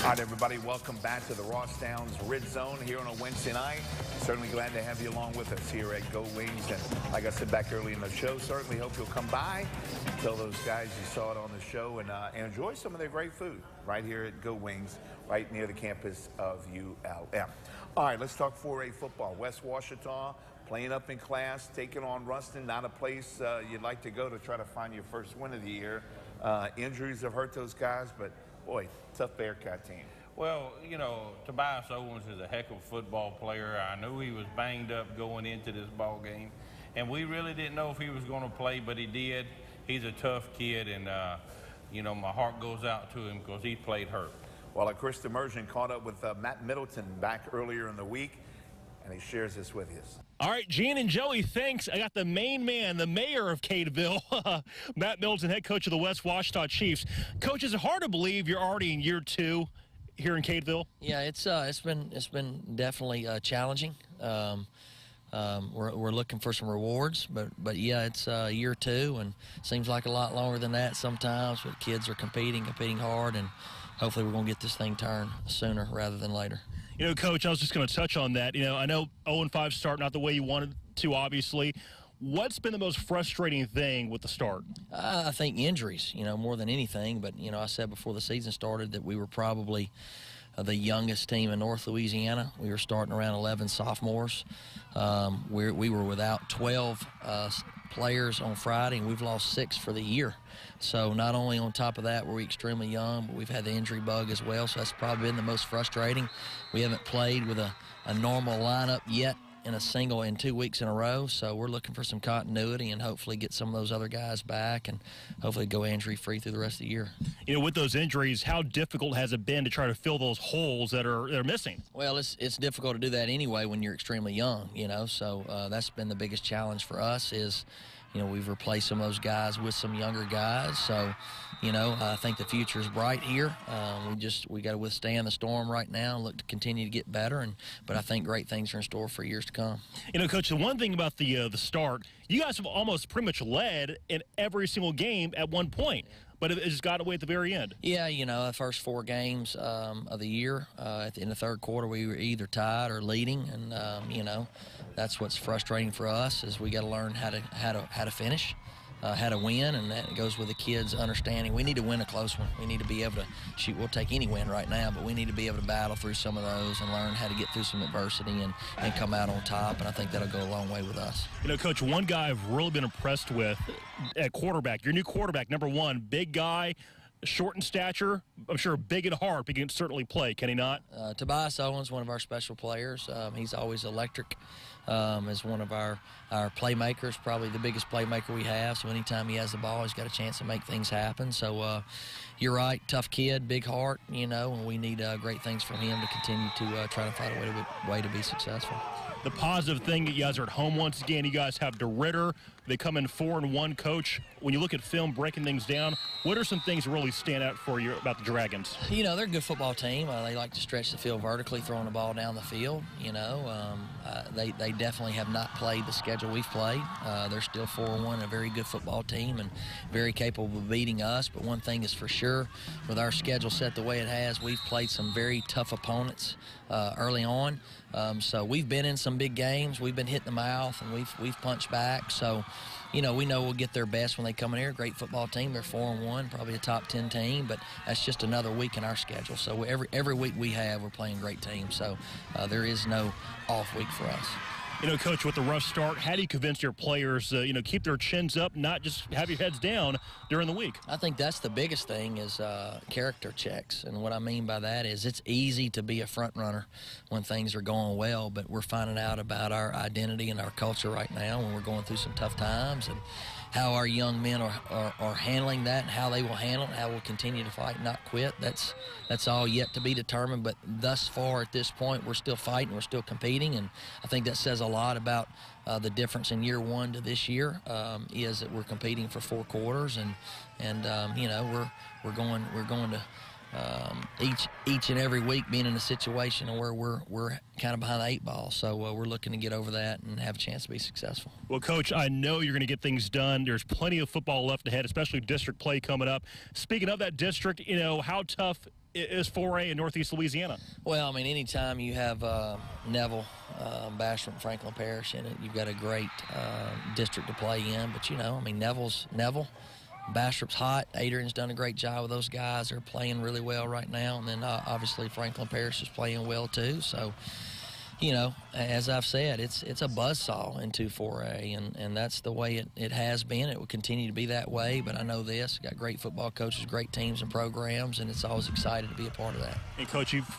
All right, everybody, welcome back to the Ross Downs Red Zone here on a Wednesday night. Certainly glad to have you along with us here at Go Wings. And like I said back early in the show, certainly hope you'll come by, tell those guys you saw it on the show, and enjoy some of their great food right here at Go Wings, right near the campus of ULM. All right, let's talk 4A football. West Ouachita playing up in class, taking on Ruston, not a place you'd like to go to try to find your first win of the year. Injuries have hurt those guys, but boy, tough Bearcat team. Well, you know, Tobias Owens is a heck of a football player. I knew he was banged up going into this ball game, and we really didn't know if he was going to play, but he did. He's a tough kid, and, you know, my heart goes out to him because he played hurt. Well, Chris Demersion caught up with Matt Middleton back earlier in the week, and he shares this with us. All right, Gene and Joey, thanks. I got the main man, the mayor of Cadeville, Matt Middleton, head coach of the West Ouachita Chiefs. Coach, is it hard to believe you're already in year 2 here in Cadeville? Yeah, it's been definitely challenging. We're looking for some rewards, but yeah, it's year 2, and seems like a lot longer than that sometimes. But kids are competing hard, and hopefully we're going to get this thing turned sooner rather than later. You know, Coach, I was just going to touch on that. You know, I know 0-5 start, not the way you wanted to, obviously. What's been the most frustrating thing with the start? I think injuries, you know, more than anything. But, you know, I said before the season started that we were probably the youngest team in North Louisiana. We were starting around 11 sophomores. We were without 12 players on Friday, and we've lost 6 for the year. So not only on top of that were we extremely young, but we've had the injury bug as well. So that's probably been the most frustrating. We haven't played with a normal lineup yet in 2 weeks in a row. So we're looking for some continuity and hopefully get some of those other guys back and hopefully go injury-free through the rest of the year. You know, with those injuries, how difficult has it been to try to fill those holes that are missing? Well, it's difficult to do that anyway when you're extremely young, you know. So that's been the biggest challenge for us is, you know, we've replaced some of those guys with some younger guys. So, you know, I think the future is bright here. We got to withstand the storm right now and look to continue to get better. But I think great things are in store for years to come. You know, Coach, the one thing about the start, you guys have almost pretty much led in every single game at one point. But it just got away at the very end. Yeah, you know, the first 4 games of the year, in the third quarter, we were either tied or leading, and you know, that's what's frustrating for us is we got to learn how to finish, how to win, and that goes with the kids understanding we need to win a close one. We need to be able to shoot. We'll take any win right now, but we need to be able to battle through some of those and learn how to get through some adversity and come out on top. And I think that'll go a long way with us. You know, Coach, one guy I've really been impressed with at quarterback, your new quarterback, number 1, big guy, short in stature, I'm sure big and hard, but he can certainly play, can he not? Tobias Owens, one of our special players. He's always electric. Is one of our playmakers, probably the biggest playmaker we have. So anytime he has the ball, he's got a chance to make things happen. So you're right, tough kid, big heart, you know, and we need great things from him to continue to try to find a way to be successful. The positive thing, you guys are at home once again. You guys have DeRitter. They come in 4-1, Coach. When you look at film, breaking things down, what are some things that really stand out for you about the Dragons? You know, they're a good football team. They like to stretch the field vertically, throwing the ball down the field. You know, they definitely have not played the schedule we've played. They're still 4-1, a very good football team and very capable of beating us. But one thing is for sure, with our schedule set the way it has, we've played some very tough opponents early on. So we've been in some big games. We've been hit in the mouth, and we've punched back. So, you know, we know we'll get their best when they come in here. Great football team. They're 4-1, probably a top 10 team, but that's just another week in our schedule. So every week we're playing great teams. So there is no off week for us. You know, Coach, with the rough start, how do you convince your players, you know, keep their chins up, not just have your heads down during the week? I think that's the biggest thing is character checks. And what I mean by that is it's easy to be a front runner when things are going well, but we're finding out about our identity and our culture right now when we're going through some tough times and how our young men are handling that and how they will handle it, how we'll continue to fight and not quit. That's all yet to be determined, but thus far at this point, we're still fighting, we're still competing, and I think that says a lot about the difference in year 1 to this year is that we're competing for 4 quarters, and you know, we're going to each and every week being in a situation where we're kind of behind the 8 ball. So we're looking to get over that and have a chance to be successful. Well, Coach, I know you're going to get things done. There's plenty of football left ahead, especially district play coming up. Speaking of that district, you know, how tough is 4A in Northeast Louisiana? Well, I mean, anytime you have Neville, Bastrop, Franklin Parish in it, you've got a great district to play in. But, you know, I mean, Neville, Bastrop's hot. Adrian's done a great job with those guys. They're playing really well right now. And then, obviously, Franklin Parish is playing well, too. So, you know, as I've said, it's a buzzsaw into 4A, and that's the way it has been. It will continue to be that way, but I know this. Got great football coaches, great teams and programs, and it's always excited to be a part of that. And, Coach, you've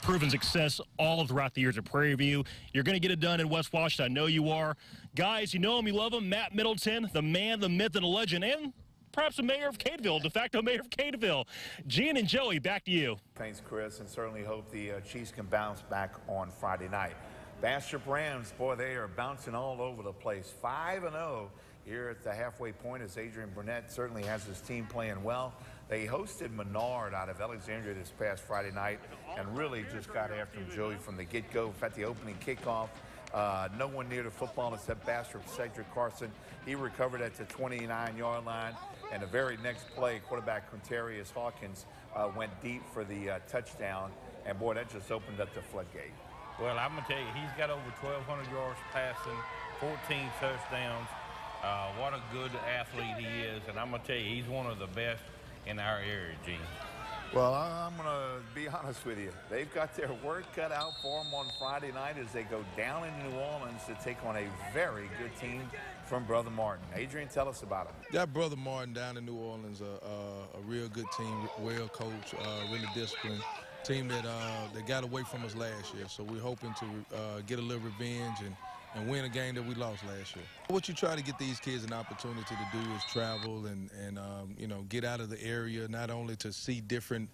proven success all throughout the years at Prairie View. You're going to get it done in West Washington. I know you are. Guys, you know him, you love him. Matt Middleton, the man, the myth, and the legend, and perhaps the mayor of Cadeville, de facto mayor of Cadeville. Gene and Joey, back to you. Thanks, Chris, and certainly hope the Chiefs can bounce back on Friday night. Bastrop Rams, boy, they are bouncing all over the place. 5-0 here at the halfway point as Adrian Burnett certainly has his team playing well. They hosted Menard out of Alexandria this past Friday night and really just got after him, Joey, from the get-go. In fact, the opening kickoff, no one near the football except Bastrop Cedric Carson. He recovered at the 29-yard line. And the very next play, quarterback Quintarius Hawkins went deep for the touchdown. And, boy, that just opened up the floodgate. Well, I'm going to tell you, he's got over 1,200 yards passing, 14 touchdowns. What a good athlete he is. And I'm going to tell you, he's one of the best in our area, Gene. Well, I'm going to be honest with you. They've got their work cut out for them on Friday night as they go down into New Orleans to take on a very good team from Brother Martin. Adrian, tell us about him. Got Brother Martin down in New Orleans, a real good team, well coached, really disciplined. Team that got away from us last year, so we're hoping to get a little revenge and win a game that we lost last year. What you try to get these kids an opportunity to do is travel and you know, get out of the area, not only to see different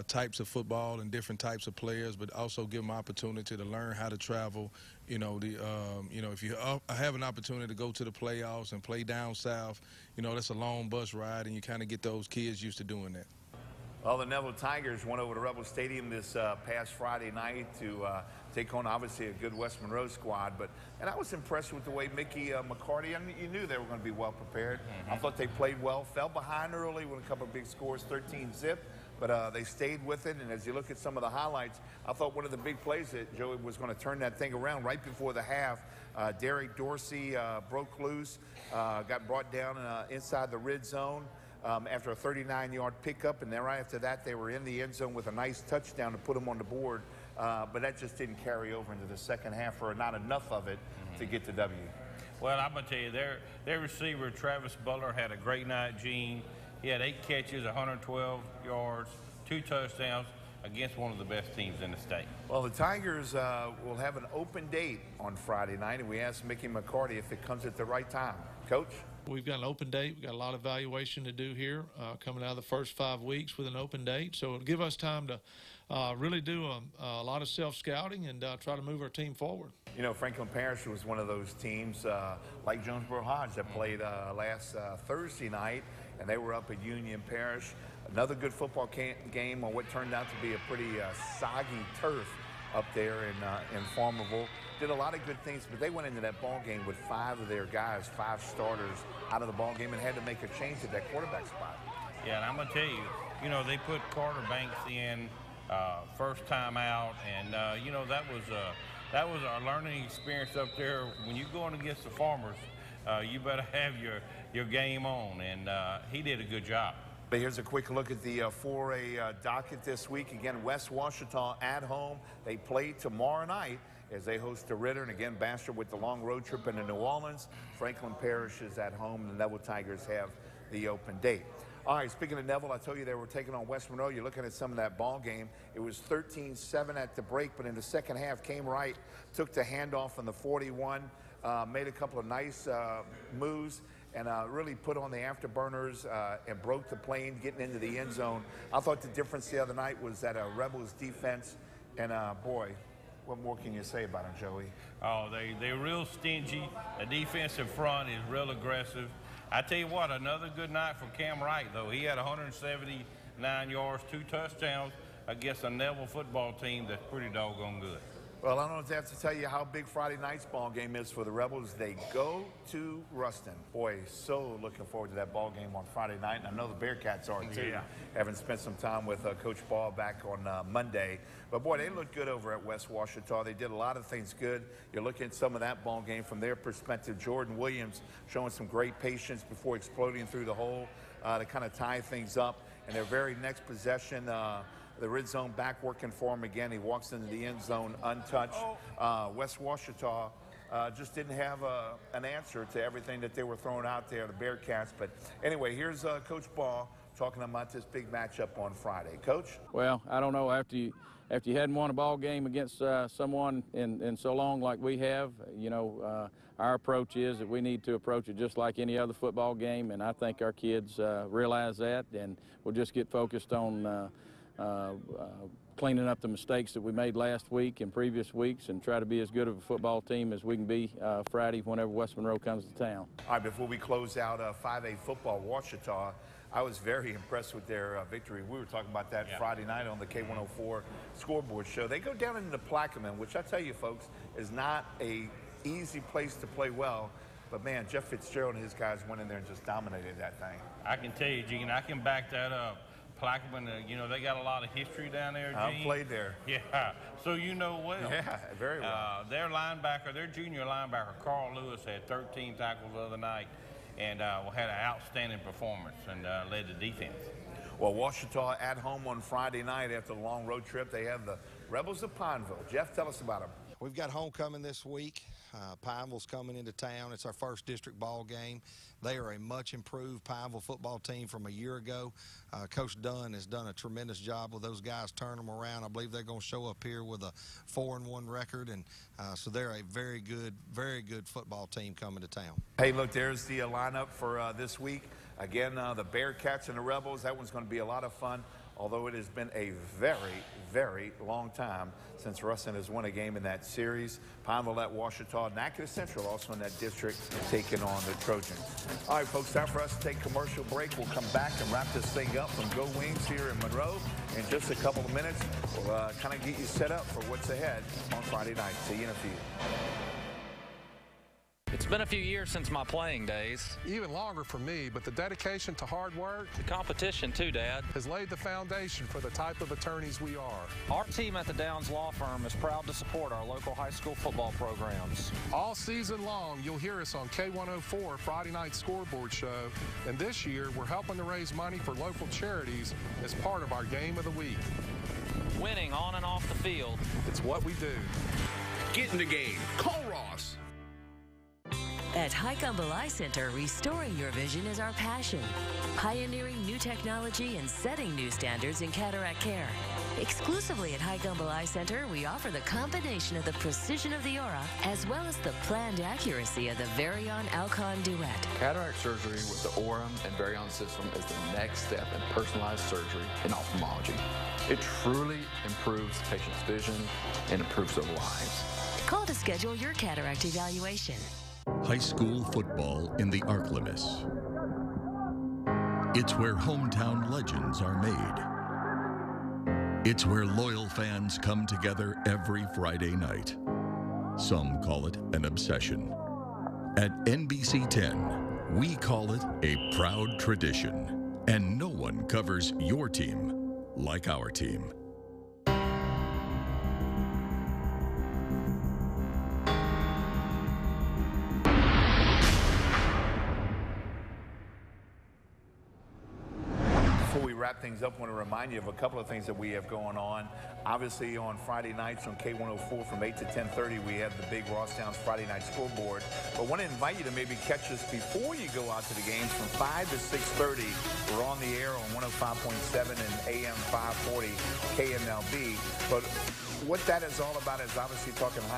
types of football and different types of players, but also give them opportunity to learn how to travel. You know, you know, if you have an opportunity to go to the playoffs and play down south, you know, that's a long bus ride, and you kind of get those kids used to doing that. Well, the Neville Tigers went over to Rebel Stadium this past Friday night to take on, obviously, a good West Monroe squad. And I was impressed with the way Mickey McCarty, and you knew they were going to be well prepared. I thought they played well, fell behind early with a couple of big scores, 13-zip. But they stayed with it, and as you look at some of the highlights, I thought one of the big plays that Joey was going to turn that thing around right before the half. Derek Dorsey broke loose, got brought down inside the red zone after a 39-yard pickup, and then right after that they were in the end zone with a nice touchdown to put them on the board. But that just didn't carry over into the second half, or not enough of it to get the W. Well, I'm going to tell you, their receiver, Travis Butler, had a great night, Gene. He had 8 catches, 112 yards, 2 touchdowns against one of the best teams in the state. Well, the Tigers will have an open date on Friday night, and we asked Mickey McCarty if it comes at the right time. Coach? We've got an open date. We've got a lot of evaluation to do here coming out of the first 5 weeks with an open date. So it'll give us time to really do a lot of self-scouting and try to move our team forward. You know, Franklin Parish was one of those teams like Jonesboro Hodge that played last Thursday night, and they were up at Union Parish. Another good football game on what turned out to be a pretty soggy turf up there in Farmerville. Did a lot of good things, but they went into that ball game with 5 of their guys, 5 starters out of the ball game, and had to make a change at that quarterback spot. Yeah, and I'm going to tell you, you know, they put Carter Banks in first time out, and you know, that was our learning experience up there. When you're going against the Farmers, you better have your game on, and he did a good job. But here's a quick look at the 4A docket this week. Again, West Washita at home. They play tomorrow night as they host the Ritter. And again, Bastrop with the long road trip into New Orleans. Franklin Parish is at home. The Neville Tigers have the open date. All right, speaking of Neville, I told you they were taking on West Monroe. You're looking at some of that ball game. It was 13-7 at the break, but in the second half came right, took the handoff on the 41, made a couple of nice moves, and really put on the afterburners and broke the plane, getting into the end zone. I thought the difference the other night was that Rebels defense, and boy, what more can you say about them, Joey? Oh, they're real stingy. The defensive front is real aggressive. I tell you what, another good night for Cam Wright, though. He had 179 yards, 2 touchdowns against a Neville football team that's pretty doggone good. Well, I don't have to tell you how big Friday night's ball game is for the Rebels. They go to Ruston. Boy, so looking forward to that ball game on Friday night. And I know the Bearcats are too, having spent some time with Coach Ball back on Monday. But boy, they look good over at West Ouachita. They did a lot of things good. You're looking at some of that ball game from their perspective. Jordan Williams showing some great patience before exploding through the hole to kind of tie things up. And their very next possession, the red zone back working for him again. He walks into the end zone untouched. West Ouachita just didn't have an answer to everything that they were throwing out there, the Bearcats. But anyway, here's Coach Ball talking about this big matchup on Friday. Coach? Well, I don't know. After you hadn't won a ball game against someone in so long like we have, you know, our approach is that we need to approach it just like any other football game, and I think our kids realize that, and we'll just get focused on cleaning up the mistakes that we made last week and previous weeks and try to be as good of a football team as we can be Friday whenever West Monroe comes to town. All right, before we close out 5A football, Ouachita, I was very impressed with their victory. We were talking about that Friday night on the K104 scoreboard show. They go down into Plaquemine, which I tell you, folks, is not a easy place to play well. But, man, Jeff Fitzgerald and his guys went in there and just dominated that thing. I can tell you, Gene, I can back that up. Plaquemine, you know, they got a lot of history down there, Gene. I've played there. Yeah, so you know well. Yeah, very well. Their linebacker, their junior linebacker, Carl Lewis, had 13 tackles the other night and had an outstanding performance and led the defense. Well, Ouachita at home on Friday night after the long road trip. They have the Rebels of Pineville. Jeff, tell us about them. We've got homecoming this week. Pineville's coming into town. It's our first district ball game. They are a much improved Pineville football team from a year ago. Coach Dunn has done a tremendous job with those guys, turning them around. I believe they're going to show up here with a 4-1 record, and so they're a very good football team coming to town. Hey, look, there's the lineup for this week. Again, the Bearcats and the Rebels. That one's going to be a lot of fun, although it has been a very long time since Ruston has won a game in that series. Pineville at Ouachita, Natchitoches Central also in that district taking on the Trojans. All right, folks, time for us to take a commercial break. We'll come back and wrap this thing up from Go Wings here in Monroe. In just a couple of minutes, we'll kind of get you set up for what's ahead on Friday night. See you in a few. It's been a few years since my playing days. Even longer for me, but the dedication to hard work, The competition too, Dad. has laid the foundation for the type of attorneys we are. Our team at the Downs Law Firm is proud to support our local high school football programs. All season long, you'll hear us on K104 Friday Night Scoreboard Show, and this year we're helping to raise money for local charities as part of our Game of the Week. Winning on and off the field. It's what we do. Get in the game. Call Ross. At Highcombe Eye Center, restoring your vision is our passion. Pioneering new technology and setting new standards in cataract care. Exclusively at Highcombe Eye Center, we offer the combination of the precision of the Aura as well as the planned accuracy of the Varion Alcon Duet. Cataract surgery with the Aura and Varion system is the next step in personalized surgery in ophthalmology. It truly improves the patient's vision and improves their lives. Call to schedule your cataract evaluation. High school football in the Arklamis. It's where hometown legends are made. It's where loyal fans come together every Friday night. Some call it an obsession. At NBC 10, we call it a proud tradition. And no one covers your team like our team. Wrap things up, I want to remind you of a couple of things that we have going on. Obviously, on Friday nights on K104 from 8 to 10:30, we have the big Ross Downs Friday Night Scoreboard. But I want to invite you to maybe catch us before you go out to the games from 5 to 6:30. We're on the air on 105.7 and AM 540 KMLB. But what that is all about is obviously talking high